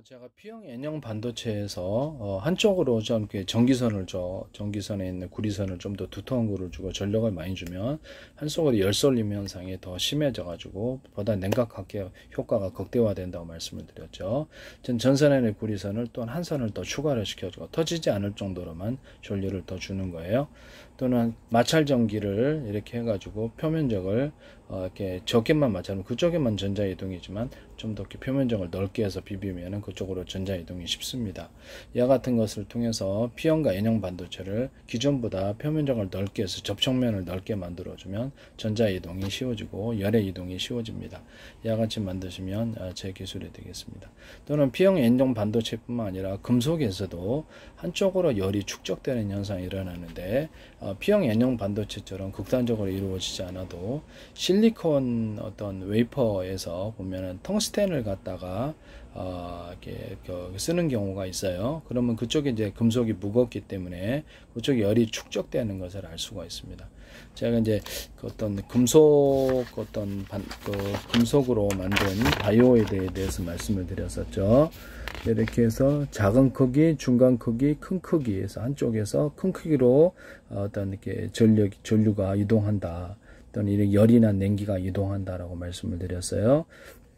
제가 P형 N형 반도체에서 한쪽으로 좀 이렇게 전기선을 전기선에 있는 구리선을 좀 더 두터운 거를 주고 전력을 많이 주면 한쪽으로 열쏠림 현상이 더 심해져 가지고 보다 냉각하게 효과가 극대화된다고 말씀을 드렸죠. 전선에 있는 구리선을 또한 한 선을 더 추가를 시켜주고 터지지 않을 정도로만 전류를 더 주는 거예요. 또는 마찰 전기를 이렇게 해가지고 표면적을 이렇게 적게만 마찰하면 그쪽에만 전자 이동이지만 좀 더 표면적을 넓게 해서 비비면은 그쪽으로 전자 이동이 쉽습니다. 이와 같은 것을 통해서 P형과 N형 반도체를 기존보다 표면적을 넓게 해서 접촉면을 넓게 만들어주면 전자 이동이 쉬워지고 열의 이동이 쉬워집니다. 이와 같이 만드시면 제 기술이 되겠습니다. 또는 P형 N형 반도체뿐만 아니라 금속에서도 한쪽으로 열이 축적되는 현상이 일어나는데 P형 N형 반도체처럼 극단적으로 이루어지지 않아도 실리콘 어떤 웨이퍼에서 보면은 텅스텐을 갖다가 이렇게 쓰는 경우가 있어요. 그러면 그쪽에 이제 금속이 무겁기 때문에 그쪽에 열이 축적되는 것을 알 수가 있습니다. 제가 이제 그 어떤 금속 금속으로 만든 다이오이드에 대해서 말씀을 드렸었죠. 이렇게 해서 작은 크기, 중간 크기, 큰 크기에서 한쪽에서 큰 크기로 어떤 이렇게 전류가 이동한다. 또는 이렇게 열이나 냉기가 이동한다라고 말씀을 드렸어요.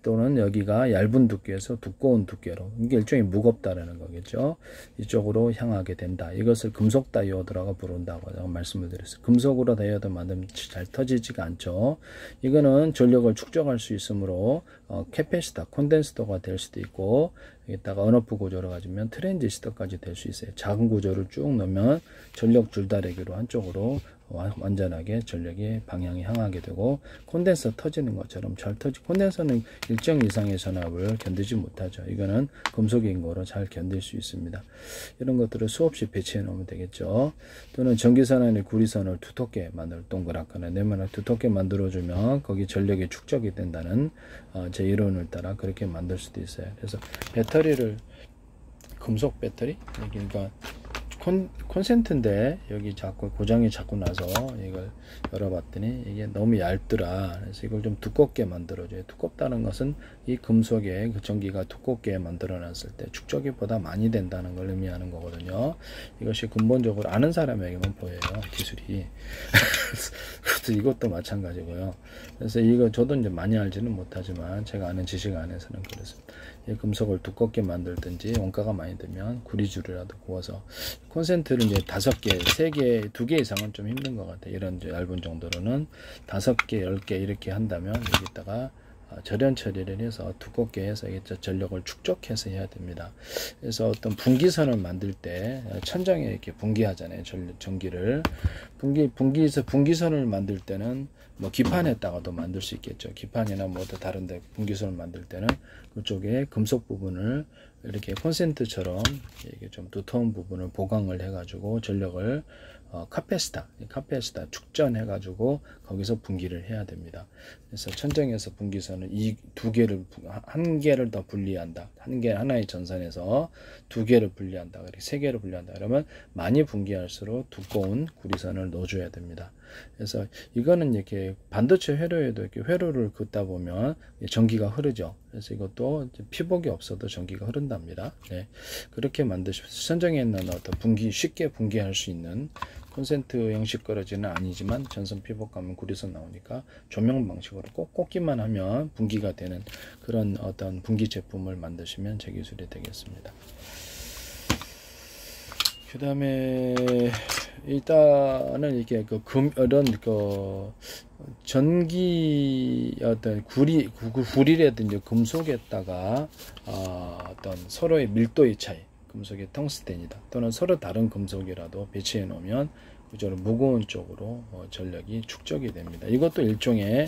또는 여기가 얇은 두께에서 두꺼운 두께로, 이게 일종의 무겁다라는 거겠죠. 이쪽으로 향하게 된다. 이것을 금속 다이오드라고 부른다고 말씀을 드렸어요. 금속으로 다이오드 만들면 잘 터지지가 않죠. 이거는 전력을 축적할 수 있으므로 캐패시터, 콘덴서터가 될 수도 있고, 여기다가 언오프 구조를 가지면 트랜지스터까지 될 수 있어요. 작은 구조를 쭉 넣으면 전력 줄다리기로 한쪽으로 완전하게 전력이 방향이 향하게 되고, 콘덴서 터지는 것처럼 잘 콘덴서는 일정 이상의 전압을 견디지 못하죠. 이거는 금속인 거로 잘 견딜 수 있습니다. 이런 것들을 수없이 배치해 놓으면 되겠죠. 또는 전기선 안에 구리선을 두텁게 동그랗거나 네모나게 두텁게 만들어주면 거기 전력이 축적이 된다는 제 이론을 따라 그렇게 만들 수도 있어요. 그래서 배터리를 금속 배터리? 그러니까 콘센트인데 여기 자꾸 고장이 자꾸 나서 이걸 열어봤더니 이게 너무 얇더라. 그래서 이걸 좀 두껍게 만들어줘요. 두껍다는 것은 이 금속에 그 전기가 두껍게 만들어 놨을 때 축적이 보다 많이 된다는 걸 의미하는 거거든요. 이것이 근본적으로 아는 사람에게만 보여요, 기술이. 그래서 이것도 마찬가지고요. 그래서 이거 저도 이제 많이 알지는 못하지만 제가 아는 지식 안에서는 그렇습니다. 이 금속을 두껍게 만들든지 원가가 많이 들면 구리줄이라도 구워서, 콘센트를 이제 5개, 3개, 2개 이상은 좀 힘든 것 같아요. 이런 얇은 정도로는 5개, 10개 이렇게 한다면 여기다가 절연 처리를 해서 두껍게 해서 전력을 축적해서 해야 됩니다. 그래서 어떤 분기선을 만들 때 천장에 이렇게 분기하잖아요. 전기를 분기선을 만들 때는 뭐 기판에다가도 만들 수 있겠죠. 기판이나 뭐 다른데 분기선을 만들 때는 그쪽에 금속 부분을 이렇게 콘센트처럼 이게 좀 두터운 부분을 보강을 해가지고 전력을 카패시터 축전해 가지고 거기서 분기를 해야 됩니다. 그래서 천정에서 분기선은 이 한 개를 더 분리한다. 하나의 전선에서 2개를 분리한다. 그리고 3개를 분리한다. 그러면 많이 분기할수록 두꺼운 구리선을 넣어줘야 됩니다. 그래서 이거는 이렇게 반도체 회로에도 이렇게 회로를 긋다 보면 전기가 흐르죠. 그래서 이것도 피복이 없어도 전기가 흐른답니다. 네. 그렇게 만드시면 천정에 있는 어떤 쉽게 분기할 수 있는 콘센트 형식 거러지는 아니지만 전선 피복하면 구리선 나오니까 조명 방식으로 꼭 꽂기만 하면 분기가 되는 그런 어떤 분기 제품을 만드시면 제 기술이 되겠습니다. 그 다음에 일단은 이렇게 이런 전기 어떤 구리라든지 금속에다가 어떤 서로의 밀도의 차이, 금속의 텅스텐이다 또는 서로 다른 금속이라도 배치해 놓으면 그저로 무거운 쪽으로 전력이 축적이 됩니다. 이것도 일종의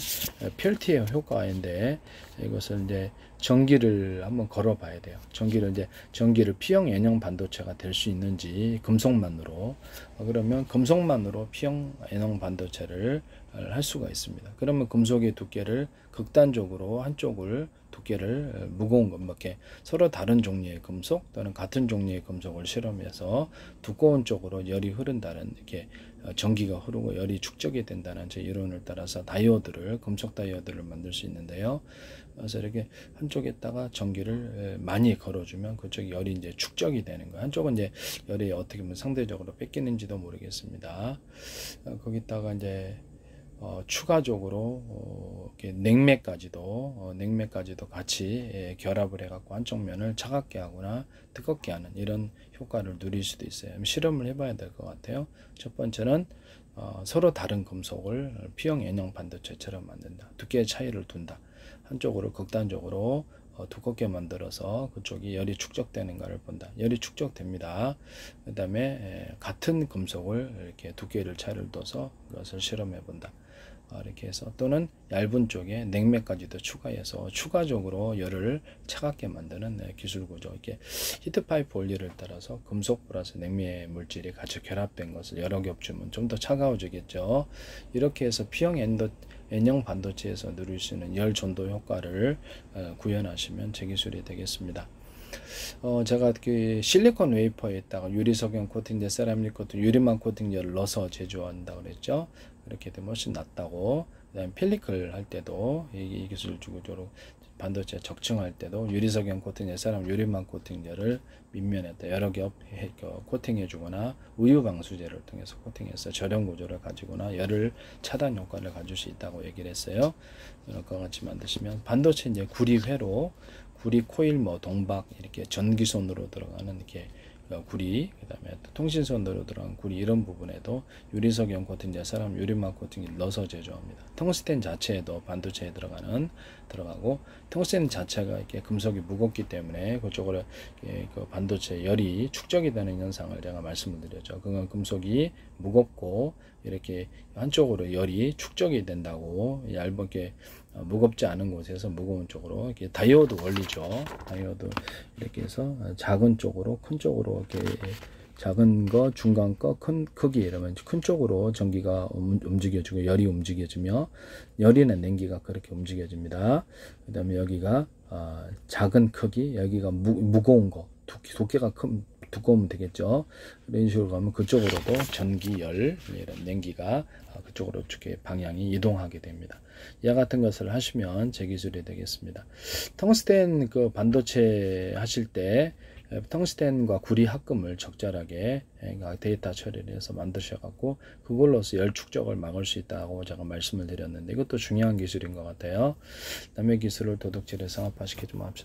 펠티의 효과인데 이것을 이제 전기를 한번 걸어 봐야 돼요. 전기를 P형 N형 반도체가 될 수 있는지 금속만으로, 그러면 금속만으로 P형 N형 반도체를 할 수가 있습니다. 그러면 금속의 두께를 극단적으로 한쪽을 두께를 무거운 것, 이렇게 서로 다른 종류의 금속 또는 같은 종류의 금속을 실험해서 두꺼운 쪽으로 열이 흐른다는, 이렇게 전기가 흐르고 열이 축적이 된다는 제 이론을 따라서 다이오드를, 금속 다이오드를 만들 수 있는데요. 그래서 이렇게 한쪽에다가 전기를 많이 걸어주면 그쪽이 열이 이제 축적이 되는 거예요. 한쪽은 이제 열이 어떻게 보면 상대적으로 뺏기는지도 모르겠습니다. 거기다가 이제 추가적으로 이렇게 냉매까지도 같이 결합을 해갖고 한쪽 면을 차갑게 하거나 뜨겁게 하는 이런 효과를 누릴 수도 있어요. 실험을 해봐야 될 것 같아요. 첫 번째는 서로 다른 금속을 P형 N형 반도체처럼 만든다. 두께의 차이를 둔다. 한쪽으로 극단적으로 두껍게 만들어서 그쪽이 열이 축적되는가를 본다. 열이 축적됩니다. 그 다음에 같은 금속을 이렇게 두께를 차이를 둬서 그것을 실험해 본다. 이렇게 해서, 또는 얇은 쪽에 냉매까지도 추가해서 추가적으로 열을 차갑게 만드는 기술 구조. 이렇게 히트파이프 원리를 따라서 금속 플러스 냉매 물질이 같이 결합된 것을 여러 겹주면 좀 더 차가워지겠죠. 이렇게 해서 P형 N형 반도체에서 누릴 수 있는 열 전도 효과를 구현하시면 제 기술이 되겠습니다. 제가 그 실리콘 웨이퍼에다가 유리석영 코팅제, 세라믹 코팅, 유리막 코팅제를 넣어서 제조한다고 그랬죠. 그렇게 되면 훨씬 낫다고. 그다음에 펠리클 할 때도 이 기술 주구조로 반도체 적층할 때도 유리석영 코팅제, 세라믹 유리막 코팅제를 밑면에다 여러 겹 코팅해 주거나 우유 방수제를 통해서 코팅해서 절연 구조를 가지거나 열을 차단 효과를 가질 수 있다고 얘기를 했어요. 이것과 같이 만드시면 반도체 이제 구리회로, 구리 코일, 동박, 이렇게 전기선으로 들어가는 이렇게 구리, 그 다음에 통신선으로 들어간 구리, 이런 부분에도 유리석영 코팅제, 세라믹 유리막 코팅을 넣어서 제조합니다. 텅스텐 자체에도 반도체에 들어가고, 텅스텐 자체가 이렇게 금속이 무겁기 때문에 그쪽으로 그 반도체 열이 축적이 되는 현상을 제가 말씀을 드렸죠. 그건 금속이 무겁고 이렇게 한쪽으로 열이 축적이 된다고, 얇게 무겁지 않은 곳에서 무거운 쪽으로, 이렇게 다이오드 원리죠. 다이오드 이렇게 해서 작은 쪽으로 큰 쪽으로, 이렇게 작은 거, 중간 거, 큰 크기, 이러면 큰 쪽으로 전기가 움직여지고 열이 움직여지며, 열이나 냉기가 그렇게 움직여집니다. 그 다음에 여기가 작은 크기, 여기가 무거운 거, 두께가 두꺼우면 되겠죠. 이런 식으로 가면 그쪽으로도 전기, 열, 이런 냉기가 그쪽으로 이렇게 방향이 이동하게 됩니다. 이와 같은 것을 하시면 제 기술이 되겠습니다. 텅스텐 그 반도체 하실 때 텅스텐과 구리 합금을 적절하게 데이터 처리를 해서 만드셔갖고 그걸로서 열 축적을 막을 수 있다고 제가 말씀을 드렸는데, 이것도 중요한 기술인 것 같아요. 남의 기술을 도둑질에 상업화시키지 맙시다.